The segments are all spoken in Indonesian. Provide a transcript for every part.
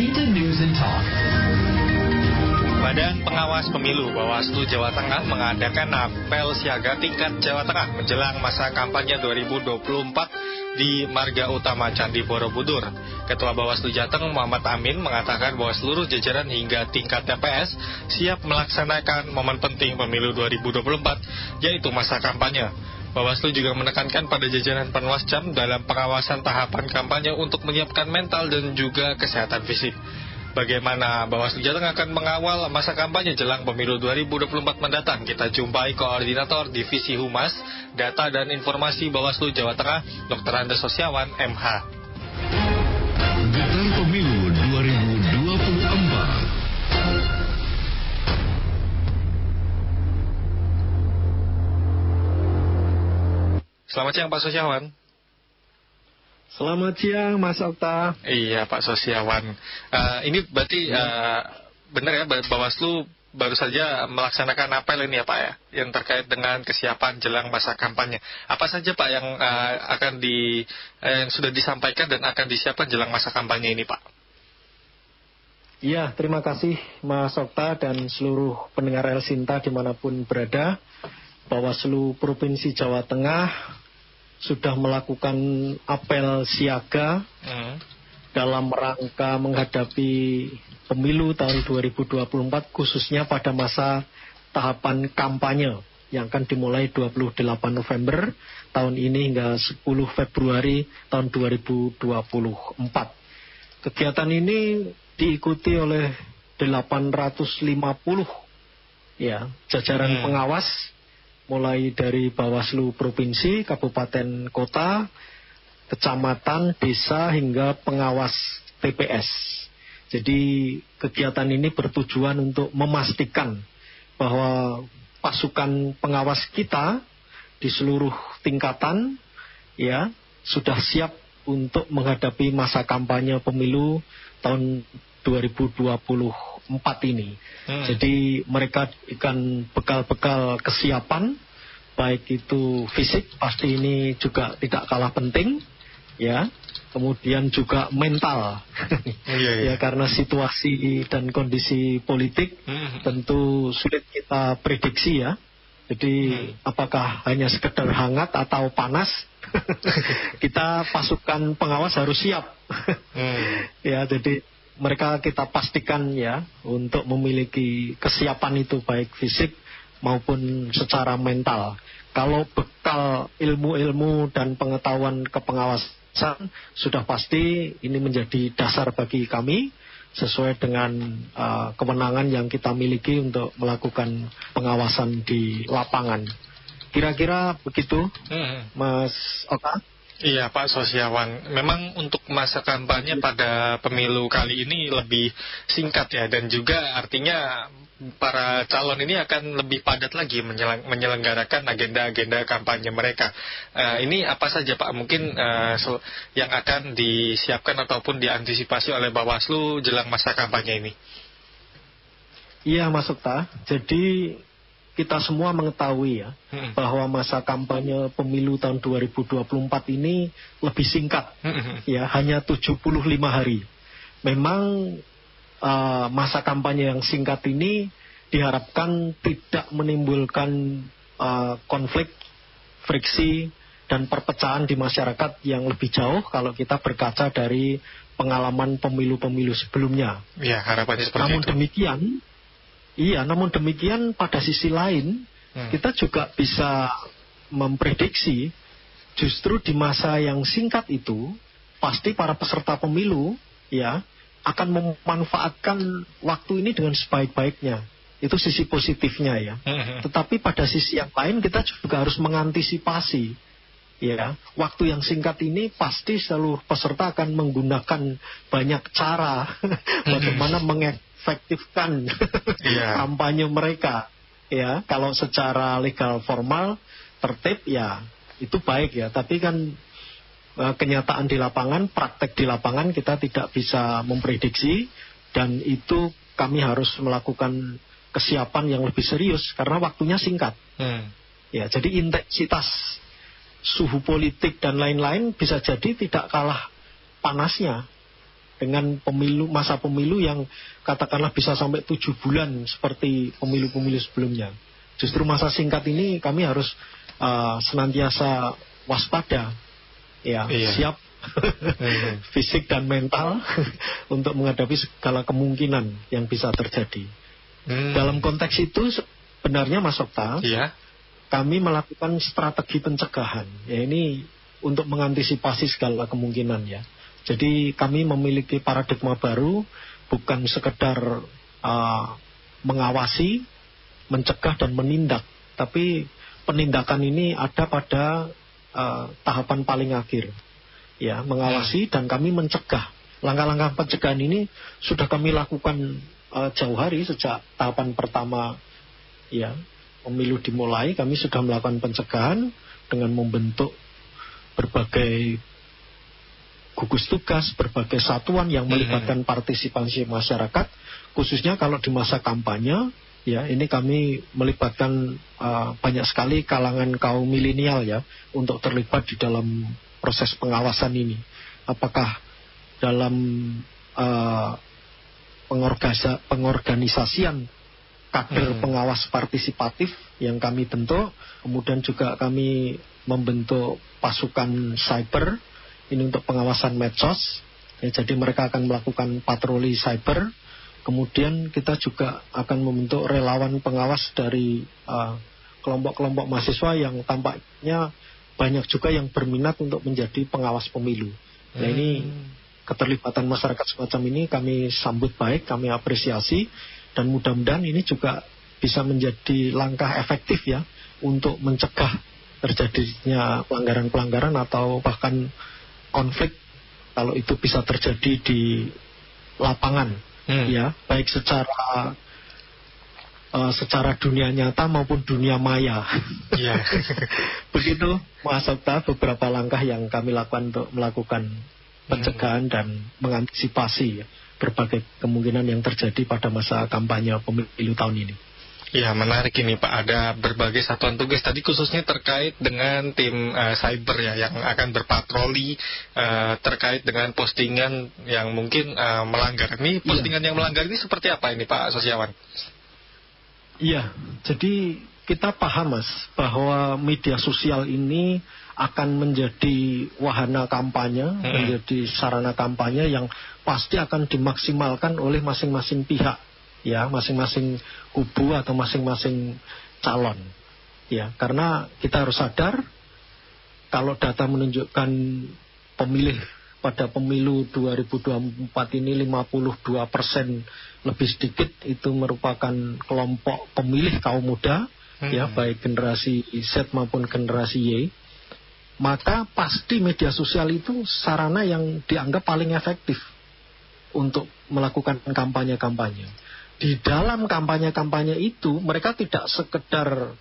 Kita News and Talk. Badan Pengawas Pemilu Bawaslu Jawa Tengah mengadakan apel siaga tingkat Jawa Tengah menjelang masa kampanye 2024 di Marga Utama Candi Borobudur. Ketua Bawaslu Jateng Muhammad Amin mengatakan bahwa seluruh jajaran hingga tingkat TPS siap melaksanakan momen penting pemilu 2024, yaitu masa kampanye. Bawaslu juga menekankan pada jajaran Panwascam dalam pengawasan tahapan kampanye untuk menyiapkan mental dan juga kesehatan fisik. Bagaimana Bawaslu Jateng akan mengawal masa kampanye jelang pemilu 2024 mendatang? Kita jumpai Koordinator Divisi Humas, Data dan Informasi Bawaslu Jawa Tengah, Dr. Andes Sosiawan, MH. Getar Pemilu 2024. Selamat siang Pak Sosiawan. Selamat siang Mas Okta. Iya Pak Sosiawan. Ini berarti benar ya Bawaslu baru saja melaksanakan apel ini ya Pak ya, yang terkait dengan kesiapan jelang masa kampanye. Apa saja Pak yang yang sudah disampaikan dan akan disiapkan jelang masa kampanye ini Pak? Iya, terima kasih Mas Okta dan seluruh pendengar El Sinta dimanapun berada. Bawaslu Provinsi Jawa Tengah sudah melakukan apel siaga dalam rangka menghadapi pemilu tahun 2024, khususnya pada masa tahapan kampanye yang akan dimulai 28 November tahun ini hingga 10 Februari tahun 2024. Kegiatan ini diikuti oleh 850 jajaran pengawas, mulai dari Bawaslu Provinsi, Kabupaten, Kota, Kecamatan, Desa, hingga pengawas TPS. Jadi kegiatan ini bertujuan untuk memastikan bahwa pasukan pengawas kita di seluruh tingkatan sudah siap untuk menghadapi masa kampanye pemilu tahun 2024 ini. Jadi mereka berikan bekal-bekal kesiapan, baik itu fisik, pasti ini juga tidak kalah penting, kemudian juga mental. Karena situasi dan kondisi politik tentu sulit kita prediksi ya. Jadi apakah hanya sekedar hangat atau panas? Kita pasukan pengawas harus siap. Jadi mereka kita pastikan untuk memiliki kesiapan itu baik fisik maupun secara mental. Kalau bekal ilmu-ilmu dan pengetahuan kepengawasan sudah pasti ini menjadi dasar bagi kami sesuai dengan kewenangan yang kita miliki untuk melakukan pengawasan di lapangan. Kira-kira begitu, Mas Oka? Iya Pak Sosiawan, memang untuk masa kampanye pada pemilu kali ini lebih singkat ya, dan juga artinya para calon ini akan lebih padat lagi menyelenggarakan agenda-agenda kampanye mereka. Ini apa saja Pak mungkin yang akan disiapkan ataupun diantisipasi oleh Bawaslu jelang masa kampanye ini? Iya Mas Okta, jadi kita semua mengetahui bahwa masa kampanye pemilu tahun 2024 ini lebih singkat, hanya 75 hari. Memang masa kampanye yang singkat ini diharapkan tidak menimbulkan konflik, friksi, dan perpecahan di masyarakat yang lebih jauh kalau kita berkaca dari pengalaman pemilu-pemilu sebelumnya. Ya, harapannya seperti itu. Namun demikian pada sisi lain kita juga bisa memprediksi justru di masa yang singkat itu pasti para peserta pemilu akan memanfaatkan waktu ini dengan sebaik-baiknya. Itu sisi positifnya Tetapi pada sisi yang lain kita juga harus mengantisipasi waktu yang singkat ini pasti seluruh peserta akan menggunakan banyak cara bagaimana efektifkan kampanye mereka kalau secara legal formal tertib itu baik tapi kan kenyataan di lapangan, praktek di lapangan kita tidak bisa memprediksi, dan itu kami harus melakukan kesiapan yang lebih serius karena waktunya singkat. Jadi intensitas suhu politik dan lain-lain bisa jadi tidak kalah panasnya dengan masa pemilu yang katakanlah bisa sampai 7 bulan seperti pemilu-pemilu sebelumnya. Justru masa singkat ini kami harus senantiasa waspada, siap fisik dan mental untuk menghadapi segala kemungkinan yang bisa terjadi. Dalam konteks itu sebenarnya Mas Okta, kami melakukan strategi pencegahan. Ya, ini untuk mengantisipasi segala kemungkinan ya. Jadi kami memiliki paradigma baru, bukan sekedar mengawasi, mencegah dan menindak, tapi penindakan ini ada pada tahapan paling akhir. Ya, mengawasi dan kami mencegah. Langkah-langkah pencegahan ini sudah kami lakukan jauh hari sejak tahapan pertama ya pemilu dimulai. Kami sudah melakukan pencegahan dengan membentuk berbagai gugus tugas, berbagai satuan yang melibatkan partisipasi masyarakat, khususnya kalau di masa kampanye. Ya, ini kami melibatkan banyak sekali kalangan kaum milenial ya untuk terlibat di dalam proses pengawasan ini. Apakah dalam pengorganisasian kader pengawas partisipatif yang kami bentuk, kemudian juga kami membentuk pasukan cyber ini untuk pengawasan medsos. Ya, jadi mereka akan melakukan patroli cyber. Kemudian kita juga akan membentuk relawan pengawas dari kelompok-kelompok mahasiswa yang tampaknya banyak juga yang berminat untuk menjadi pengawas pemilu. Nah, ini keterlibatan masyarakat semacam ini kami sambut baik, kami apresiasi, dan mudah-mudahan ini juga bisa menjadi langkah efektif ya untuk mencegah terjadinya pelanggaran-pelanggaran atau bahkan konflik kalau itu bisa terjadi di lapangan. Ya, baik secara dunia nyata maupun dunia maya. Begitu Mas Okta, beberapa langkah yang kami lakukan untuk melakukan pencegahan dan mengantisipasi berbagai kemungkinan yang terjadi pada masa kampanye pemilu tahun ini. Ya, menarik ini Pak, ada berbagai satuan tugas tadi khususnya terkait dengan tim cyber ya yang akan berpatroli terkait dengan postingan yang mungkin melanggar. Ini postingan yang melanggar ini seperti apa ini Pak Sosiawan? Iya, jadi kita paham Mas bahwa media sosial ini akan menjadi wahana kampanye, menjadi sarana kampanye yang pasti akan dimaksimalkan oleh masing-masing pihak. Ya, masing-masing kubu atau masing-masing calon. Ya, karena kita harus sadar kalau data menunjukkan pemilih pada pemilu 2024 ini 52% lebih sedikit itu merupakan kelompok pemilih kaum muda, ya, baik generasi Z maupun generasi Y. Maka pasti media sosial itu sarana yang dianggap paling efektif untuk melakukan kampanye-kampanye. Di dalam kampanye-kampanye itu mereka tidak sekedar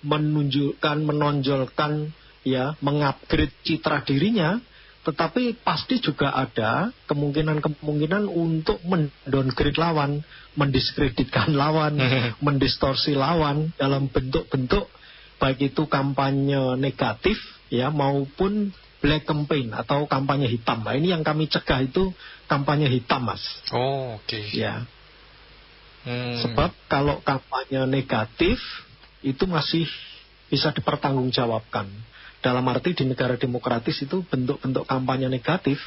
menonjolkan ya, mengupgrade citra dirinya, tetapi pasti juga ada kemungkinan-kemungkinan untuk mendowngrade lawan, mendiskreditkan lawan, mendistorsi lawan dalam bentuk-bentuk baik itu kampanye negatif ya maupun black campaign atau kampanye hitam. Nah, ini yang kami cegah itu kampanye hitam, Mas. Oh, oke. Ya. Sebab kalau kampanye negatif itu masih bisa dipertanggungjawabkan. Dalam arti di negara demokratis itu bentuk-bentuk kampanye negatif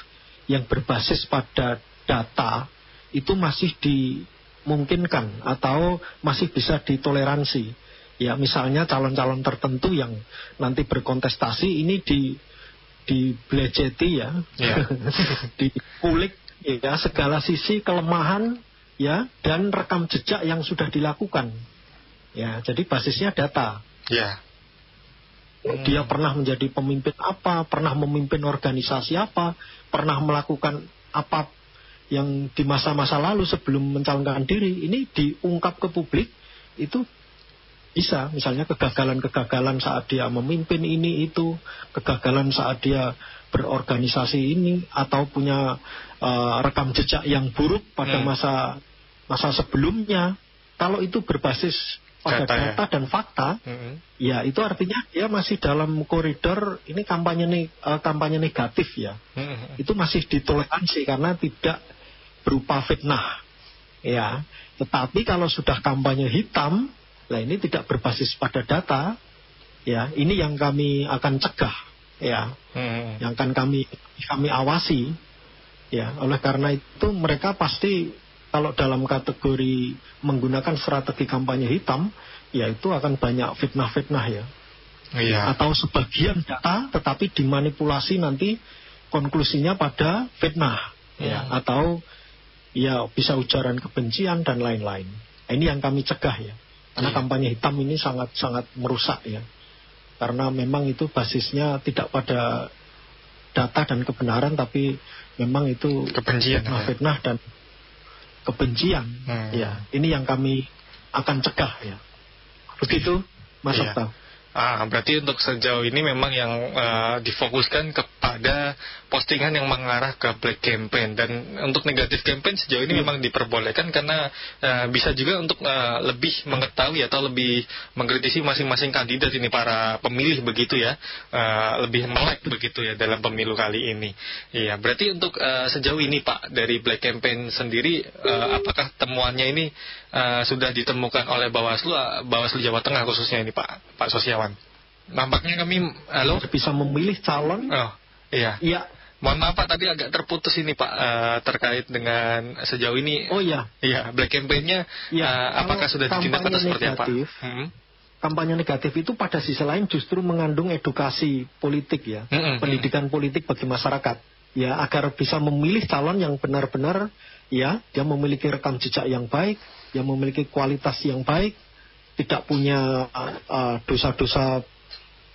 yang berbasis pada data itu masih dimungkinkan atau masih bisa ditoleransi. Ya, misalnya calon-calon tertentu yang nanti berkontestasi ini dibelejeti ya, dikulik ya segala sisi kelemahan ya dan rekam jejak yang sudah dilakukan. Ya, jadi basisnya data. Ya. Dia pernah menjadi pemimpin apa, pernah memimpin organisasi apa, pernah melakukan apa yang di masa-masa lalu sebelum mencalonkan diri. Ini diungkap ke publik itu bisa, misalnya kegagalan-kegagalan saat dia memimpin ini itu, kegagalan saat dia berorganisasi ini, atau punya rekam jejak yang buruk pada masa sebelumnya. Kalau itu berbasis pada data dan fakta, ya itu artinya dia masih dalam koridor ini kampanye negatif ya. Itu masih ditoleransi karena tidak berupa fitnah, ya. Tetapi kalau sudah kampanye hitam, nah ini tidak berbasis pada data, ya. Ini yang kami akan cegah, ya. Yang akan kami awasi, ya. Oleh karena itu mereka pasti kalau dalam kategori menggunakan strategi kampanye hitam, ya itu akan banyak fitnah-fitnah ya. Iya. Atau sebagian data tetapi dimanipulasi nanti konklusinya pada fitnah, ya. Atau ya bisa ujaran kebencian dan lain-lain. Ini yang kami cegah ya. Karena kampanye hitam ini sangat-sangat merusak ya. Karena memang itu basisnya tidak pada data dan kebenaran, tapi memang itu kebencian, fitnah dan kebencian. Ya, ini yang kami akan cegah ya. Begitu, Mas Okta. Berarti untuk sejauh ini memang yang difokuskan kepada postingan yang mengarah ke black campaign, dan untuk negatif campaign sejauh ini memang diperbolehkan karena bisa juga untuk lebih mengetahui atau lebih mengkritisi masing-masing kandidat ini, para pemilih begitu ya, lebih melek begitu ya dalam pemilu kali ini. Iya, berarti untuk sejauh ini Pak dari black campaign sendiri, apakah temuannya ini sudah ditemukan oleh Bawaslu Jawa Tengah khususnya ini Pak Sosiawan? Nampaknya kami bisa memilih calon. Oh, iya. Iya. Mohon maaf Pak, tadi agak terputus ini Pak, terkait dengan sejauh ini. Oh iya. Iya, black campaign-nya apakah sudah ditindak atau seperti apa? Kampanye negatif itu pada sisi lain justru mengandung edukasi politik ya, pendidikan politik bagi masyarakat. Ya, agar bisa memilih calon yang benar-benar ya, dia memiliki rekam jejak yang baik, yang memiliki kualitas yang baik, tidak punya dosa-dosa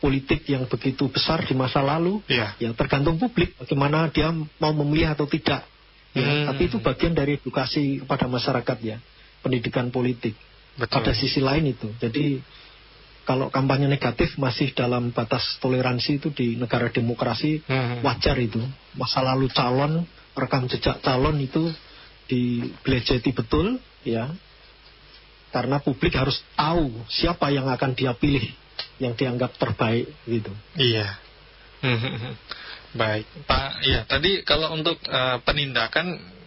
politik yang begitu besar di masa lalu. Ya tergantung publik bagaimana dia mau memilih atau tidak. Ya, tapi itu bagian dari edukasi kepada masyarakat ya, pendidikan politik. Betul. Pada sisi lain itu. Jadi kalau kampanye negatif masih dalam batas toleransi itu di negara demokrasi, wajar itu. Masa lalu calon, rekam jejak calon itu dibelejeti betul ya. Karena publik harus tahu siapa yang akan dia pilih, yang dianggap terbaik gitu. Iya. Baik Pak, ya tadi kalau untuk penindakan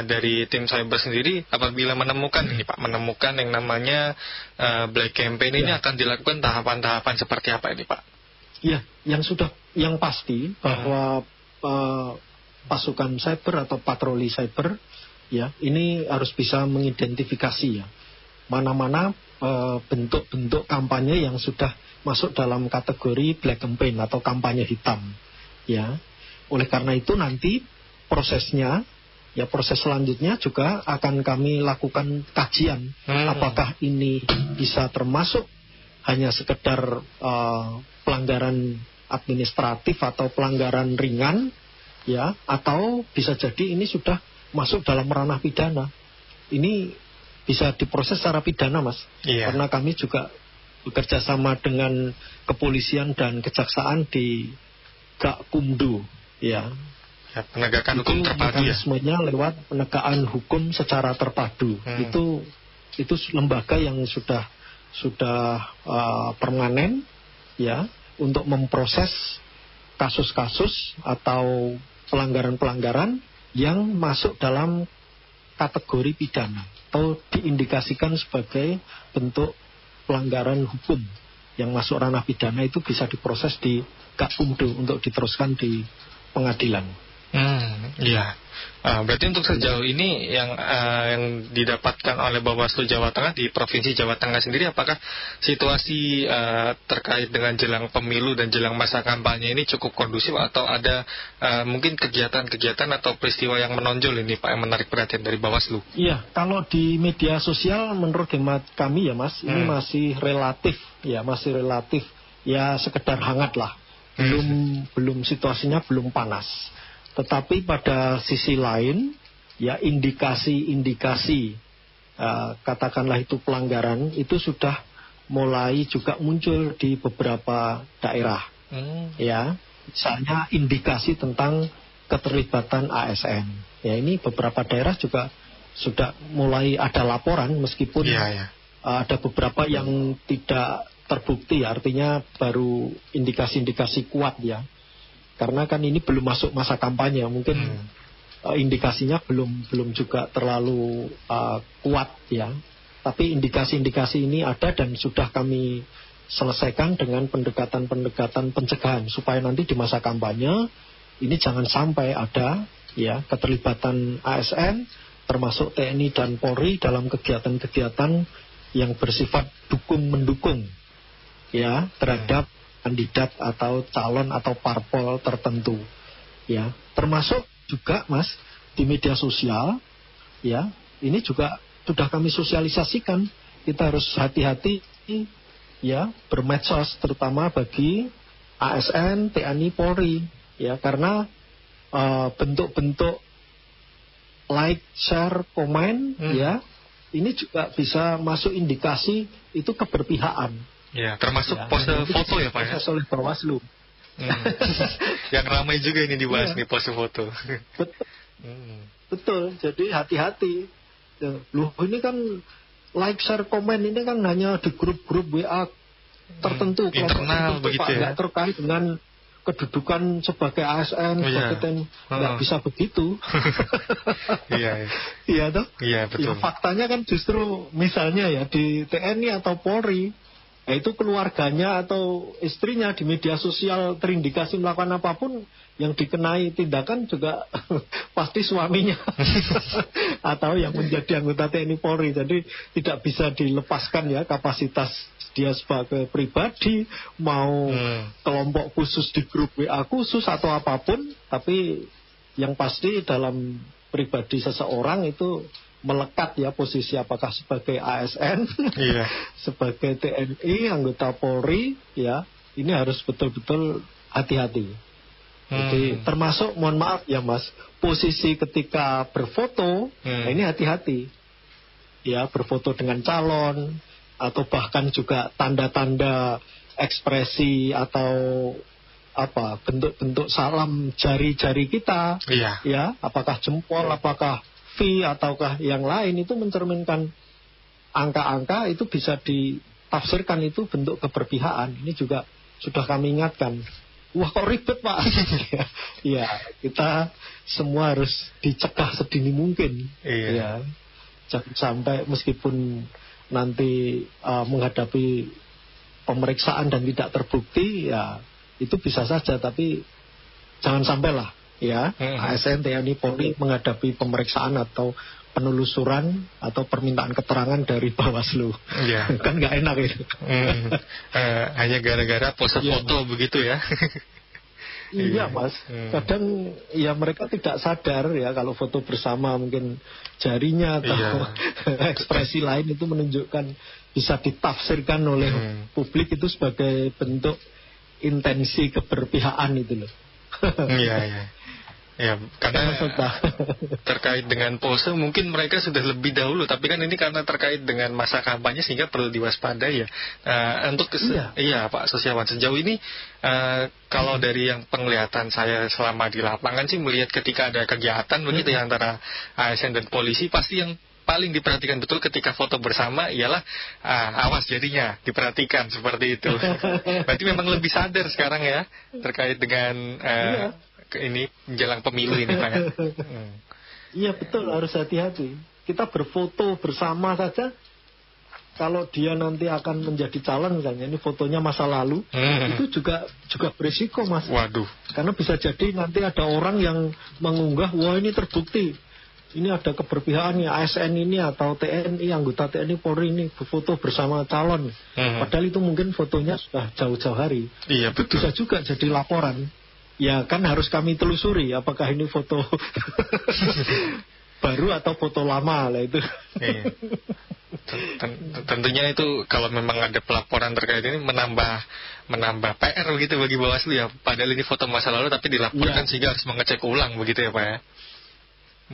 dari tim cyber sendiri, apabila menemukan ini Pak, menemukan yang namanya black campaign ini akan dilakukan tahapan-tahapan seperti apa ini Pak? Iya, yang pasti bahwa pasukan cyber atau patroli cyber ya ini harus bisa mengidentifikasi ya mana-mana bentuk-bentuk kampanye yang sudah masuk dalam kategori black campaign atau kampanye hitam ya. Oleh karena itu nanti prosesnya ya, proses selanjutnya juga akan kami lakukan kajian apakah ini bisa termasuk hanya sekedar pelanggaran administratif atau pelanggaran ringan ya, atau bisa jadi ini sudah masuk dalam ranah pidana. Ini bisa diproses secara pidana Mas. Karena kami juga bekerja sama dengan kepolisian dan kejaksaan di Gakumdu ya. Penegakan hukum terpadu ya. Mekanismenya lewat penegakan hukum secara terpadu. Itu lembaga yang sudah permanen ya untuk memproses kasus-kasus atau pelanggaran-pelanggaran yang masuk dalam kategori pidana atau diindikasikan sebagai bentuk pelanggaran hukum yang masuk ranah pidana. Itu bisa diproses di Gakumdu untuk diteruskan di pengadilan. Iya. Berarti untuk sejauh ini yang didapatkan oleh Bawaslu Jawa Tengah di Provinsi Jawa Tengah sendiri, apakah situasi terkait dengan jelang pemilu dan jelang masa kampanye ini cukup kondusif, atau ada mungkin kegiatan-kegiatan atau peristiwa yang menonjol ini Pak yang menarik perhatian dari Bawaslu? Iya, kalau di media sosial menurut hemat kami ya Mas, ini masih relatif ya sekedar hangat lah. Belum situasinya belum panas. Tetapi pada sisi lain, ya indikasi-indikasi, katakanlah itu pelanggaran, itu sudah mulai juga muncul di beberapa daerah. Ya, misalnya indikasi tentang keterlibatan ASN. Ya, ini beberapa daerah juga sudah mulai ada laporan, meskipun ada beberapa yang tidak terbukti, artinya baru indikasi-indikasi kuat ya. Karena kan ini belum masuk masa kampanye, mungkin indikasinya belum juga terlalu kuat ya. Tapi indikasi-indikasi ini ada dan sudah kami selesaikan dengan pendekatan-pendekatan pencegahan supaya nanti di masa kampanye ini jangan sampai ada ya keterlibatan ASN termasuk TNI dan Polri dalam kegiatan-kegiatan yang bersifat dukung-mendukung ya terhadap kandidat atau calon atau parpol tertentu ya, termasuk juga Mas di media sosial ya, ini juga sudah kami sosialisasikan, kita harus hati-hati ya bermedsos terutama bagi ASN, TNI, Polri ya, karena bentuk-bentuk like, share, komen ya, ini juga bisa masuk indikasi itu keberpihakan. Ya, termasuk ya, pose foto ya Pak ya? Oleh Bawaslu. Yang ramai juga ini dibahas nih pose foto. Betul. Betul, jadi hati-hati. Loh ini kan like, share, komen ini kan hanya di grup-grup WA tertentu. Internal tertentu, begitu Pak, ya? nggak terkait dengan kedudukan sebagai ASN, sebagai TNI, nggak bisa begitu. Iya, iya toh? Iya betul. Ya, faktanya kan justru misalnya ya di TNI atau Polri, ya itu keluarganya atau istrinya di media sosial terindikasi melakukan apapun, yang dikenai tindakan juga pasti suaminya atau yang menjadi anggota TNI Polri. Jadi tidak bisa dilepaskan ya kapasitas dia sebagai pribadi, mau kelompok khusus di grup WA khusus atau apapun, tapi yang pasti dalam pribadi seseorang itu melekat ya posisi apakah sebagai ASN, sebagai TNI, anggota Polri ya, ini harus betul-betul hati-hati. Jadi termasuk mohon maaf ya Mas, posisi ketika berfoto, nah ini hati-hati ya, berfoto dengan calon atau bahkan juga tanda-tanda ekspresi atau apa bentuk-bentuk salam jari-jari kita ya, apakah jempol, apakah V ataukah yang lain, itu mencerminkan angka-angka, itu bisa ditafsirkan itu bentuk keberpihakan. Ini juga sudah kami ingatkan. Wah kok ribet Pak. Ya kita semua harus dicegah sedini mungkin ya, jangan sampai meskipun nanti menghadapi pemeriksaan dan tidak terbukti ya, itu bisa saja, tapi jangan sampailah ya ASN, TNI, Polri menghadapi pemeriksaan atau penelusuran atau permintaan keterangan dari Bawaslu. Kan nggak enak itu. Hanya gara-gara pose foto begitu ya. Iya Mas, kadang ya mereka tidak sadar ya kalau foto bersama mungkin jarinya atau ekspresi lain itu menunjukkan, bisa ditafsirkan oleh publik itu sebagai bentuk intensi keberpihakan itu loh. Ya, karena terkait dengan pose mungkin mereka sudah lebih dahulu, tapi kan ini karena terkait dengan masa kampanye sehingga perlu diwaspadai ya. Untuk Pak Sosiawan, sejauh ini kalau dari yang penglihatan saya selama di lapangan sih melihat ketika ada kegiatan begitu ya antara ASN dan polisi, pasti yang paling diperhatikan betul ketika foto bersama ialah awas jadinya diperhatikan seperti itu. Berarti memang lebih sadar sekarang ya terkait dengan ini menjelang pemilu ini Pak ya. Iya betul, harus hati-hati. Kita berfoto bersama saja, kalau dia nanti akan menjadi calon misalnya, ini fotonya masa lalu, itu juga berisiko Mas. Waduh. Karena bisa jadi nanti ada orang yang mengunggah, wah ini terbukti, ini ada keberpihakannya ASN ini atau TNI, anggota TNI Polri ini berfoto bersama calon. Padahal itu mungkin fotonya sudah jauh-jauh hari. Iya betul. Bisa juga jadi laporan. Ya kan harus kami telusuri apakah ini foto baru atau foto lama lah itu. Tentunya itu kalau memang ada pelaporan terkait ini menambah PR begitu bagi Bawaslu ya. Padahal ini foto masa lalu tapi dilaporkan sehingga harus mengecek ulang begitu ya Pak ya.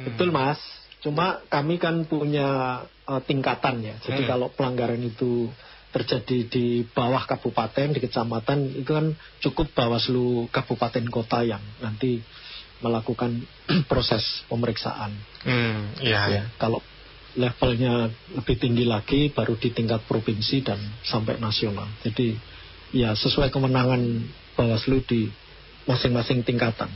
Betul Mas. Cuma kami kan punya tingkatan ya. Jadi kalau pelanggaran itu terjadi di bawah kabupaten, di kecamatan, itu kan cukup Bawaslu kabupaten kota yang nanti melakukan proses pemeriksaan. Ya, kalau levelnya lebih tinggi lagi, baru di tingkat provinsi dan sampai nasional. Jadi ya sesuai kewenangan Bawaslu di masing-masing tingkatan.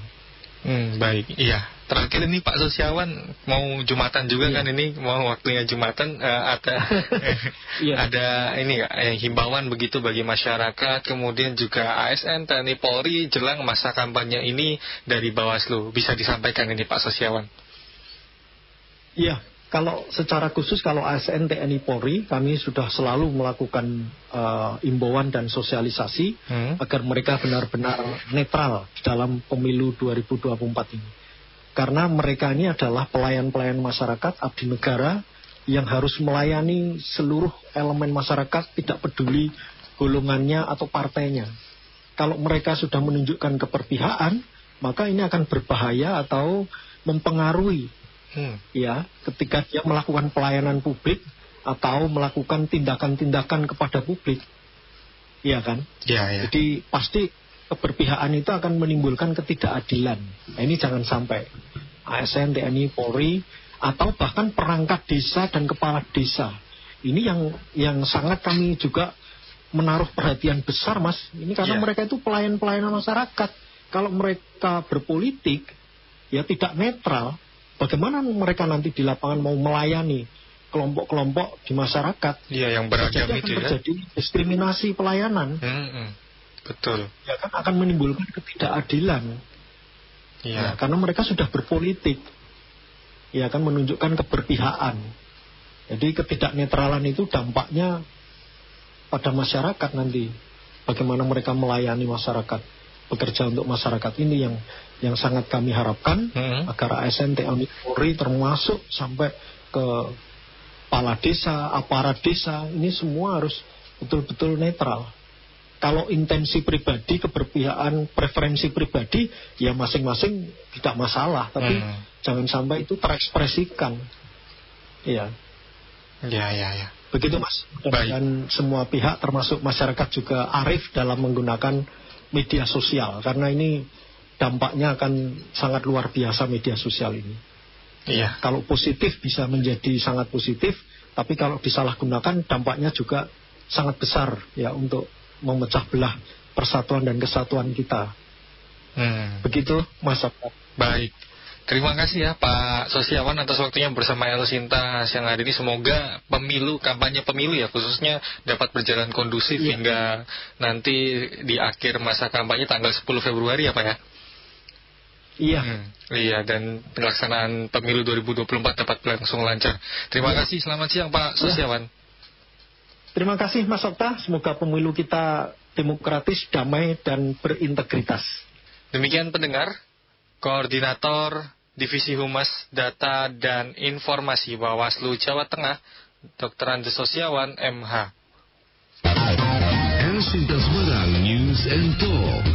Baik, iya. Terakhir ini Pak Susiawan mau Jumatan juga kan, ini mau waktunya Jumatan, ada ini himbauan begitu bagi masyarakat, kemudian juga ASN, TNI, Polri jelang masa kampanye ini dari Bawaslu, bisa disampaikan ini Pak Susiawan? Iya, kalau secara khusus kalau ASN, TNI, Polri kami sudah selalu melakukan imbauan dan sosialisasi agar mereka benar-benar netral dalam pemilu 2024 ini. Karena mereka ini adalah pelayan-pelayan masyarakat, abdi negara yang harus melayani seluruh elemen masyarakat, tidak peduli golongannya atau partainya. Kalau mereka sudah menunjukkan keberpihakan, maka ini akan berbahaya atau mempengaruhi ya, ketika dia melakukan pelayanan publik atau melakukan tindakan-tindakan kepada publik. Iya kan? Ya. Jadi pasti keberpihakan itu akan menimbulkan ketidakadilan. Nah, ini jangan sampai ASN, TNI, Polri, atau bahkan perangkat desa dan kepala desa. Ini yang sangat kami juga menaruh perhatian besar, Mas. Ini karena mereka itu pelayan-pelayan masyarakat. Kalau mereka berpolitik, ya tidak netral, bagaimana mereka nanti di lapangan mau melayani kelompok-kelompok di masyarakat? Iya, yang beragam itu ya. Terjadi diskriminasi pelayanan. Betul. Ya kan akan menimbulkan ketidakadilan. Iya. Nah, karena mereka sudah berpolitik. Ya kan menunjukkan keberpihakan. Jadi ketidaknetralan itu dampaknya pada masyarakat nanti. Bagaimana mereka melayani masyarakat, bekerja untuk masyarakat, ini yang sangat kami harapkan agar ASN, TNI, Polri termasuk sampai ke kepala desa, aparat desa, ini semua harus betul-betul netral. Kalau intensi pribadi, keberpihakan, preferensi pribadi, ya masing-masing tidak masalah. Tapi jangan sampai itu terekspresikan. Iya. Ya. Begitu, Mas. Dan semua pihak, termasuk masyarakat juga arif dalam menggunakan media sosial. Karena ini dampaknya akan sangat luar biasa media sosial ini. Iya. Kalau positif bisa menjadi sangat positif, tapi kalau disalahgunakan dampaknya juga sangat besar ya untuk memecah belah persatuan dan kesatuan kita. Begitu, Mas. Baik. Terima kasih ya Pak Susiawan atas waktunya bersama El Sinta siang hari ini. Semoga kampanye pemilu ya khususnya dapat berjalan kondusif hingga nanti di akhir masa kampanye tanggal 10 Februari ya Pak ya. Iya. Iya, dan pelaksanaan pemilu 2024 dapat berlangsung lancar. Terima kasih, selamat siang Pak Susiawan. Terima kasih Mas Okta, semoga pemilu kita demokratis, damai, dan berintegritas. Demikian pendengar, Koordinator Divisi Humas Data dan Informasi Bawaslu Jawa Tengah, Dr. Andes Susiawan, MH. El Sinta Semarang News and Talk.